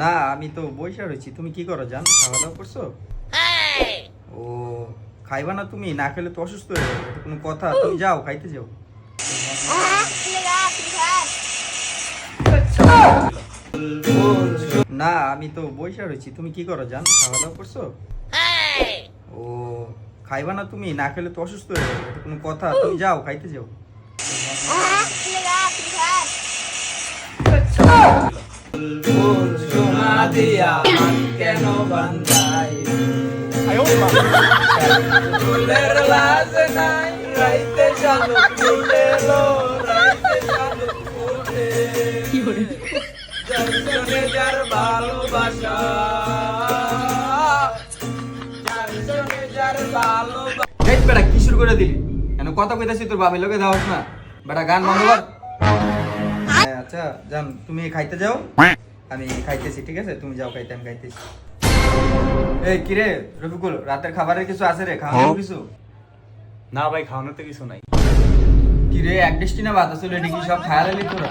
না আমি তো বইসা রয়েছি। তুমি কি করো জান? খাওয়া দাওয়া করছো? ও খাইবা না? তুমি না খেলে তো অসুস্থ হয়ে যাবে, এটা কোনো কথা? তুমি যাও, খাইতে যাও। না আমি তো বইসা রয়েছি। তুমি কি করো জান? খাওয়া দাওয়া করছো? ও খাইবা না? তুমি না খেলে তো অসুস্থ হয়ে যাবে, এটা কোনো কথা? তুমি যাও, খাইতে যাও। বেটা কি শুরু করে দিলি? কেন কথা কইতাছি তোর বাবার লোকে দাওস না? বেটা গান বন্ধ কর। আচ্ছা জান, তুমি খাইতে যাও, আমি খাইতেছি, ঠিক আছে? তুমি যাও খাইতে, আমি খাইতেছি। এই কিরে রফিকুল, রাতের খাবারের কিছু আছে রে? খাওয়ানোর কিছু? না ভাই, খাওয়ানোর তো কিছু নাই। কিরে এক ডিস্টি না ভাত আসলে ডিগি সব খায়া লালি তোরা?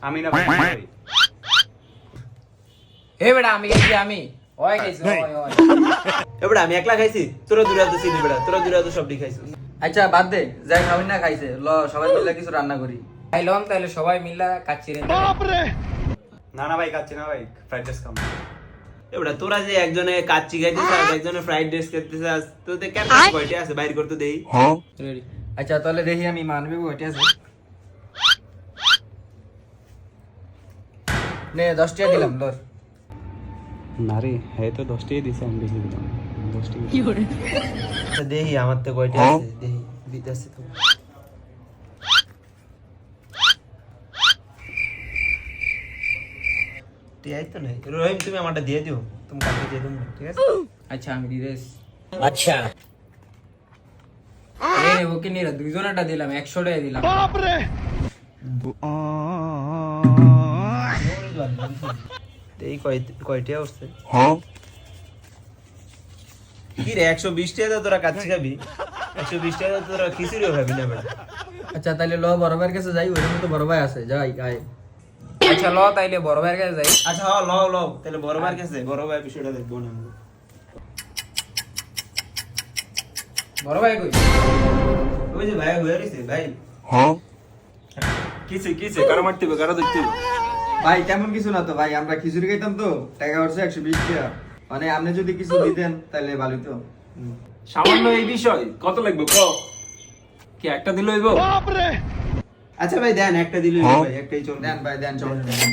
আমি না ভাই। এ বেটা আমি খাইছি, আমি ওই খাইছি ওই ওই। এবারে আমি একলা খাইছি, তোরা দূরে তো চিনি বেড়া, তোরা দূরে তো সব খাইছিস। আচ্ছা বাদ দে, যাই খাবি না খাইছে, ল সবাই মিলে কিছু রান্না করি। খাইলাম তাহলে সবাই মিলা কাচ্চি রে। না না ভাই, খাচ্ছি না ভাই, ফ্রাইড রাইস খাবো। এবারে তোরা যে একজনে কাচ্চি খাইছিস আর একজনে ফ্রাইড রাইস খাইছিস, তোদের কেন কয়টা আছে বাইর করতে দেই? রেডি। আচ্ছা তাহলে দেখি আমি মানবি ওইটা আছে। নে 10 টাকা দিলাম, ধর। না রে, হ্যাঁ তো 10 টাকাই দিছে, আমি বেশি দিলাম 10 টাকা। আচ্ছা দেখি আমার তো কয়টা আছে, দেখি দিতেছে তো। টিয়াই তো নাই। রহিম তুমি আমারটা দিয়ে দিও, তুমি কালকে দিয়ে দেবো, ঠিক আছে? আচ্ছা আমি দিদেস। আচ্ছা এ রে ওকে নিয়ে দুইজনেরটা দিলাম, 100 টাকা দিলাম। এই কয়টা উঠছে? কি রে 120 টাকা তোরা কাচ্চি খাবি? 120 টাকা তোরা খিচুড়িও খাবি না বেটা? আচ্ছা তাহলে ল বড় ভাইয়ের কাছে যাই, ওই তো বড় ভাই আছে, যাই আয়। আচ্ছা ল তাইলে বড় ভাইয়ের কাছে যাই। আচ্ছা হ্যাঁ লও লও, তাহলে বড় ভাইয়ের কাছে, বড় ভাই বিষয়টা দেখবো না আমরা। বড় ভাই কই? ওই যে ভাই হয়ে রইছে ভাই। কিছে কিছে কারো মারতে হবে, কারো দেখতে হবে। ভাই তেমন কিছু না তো ভাই, আমরা খিচুড়ি খাইতাম তো, টাকা হচ্ছে 120 টাকা। মানে আপনি যদি কিছু দিতেন তাহলে ভালোই তো। সামান্য এই বিষয় কত লাগবে ক? কি একটা দিলে হইব? আচ্ছা ভাই দেন, একটা দিলে ভাই, একটাই চল। দেন ভাই দেন, চল দেন।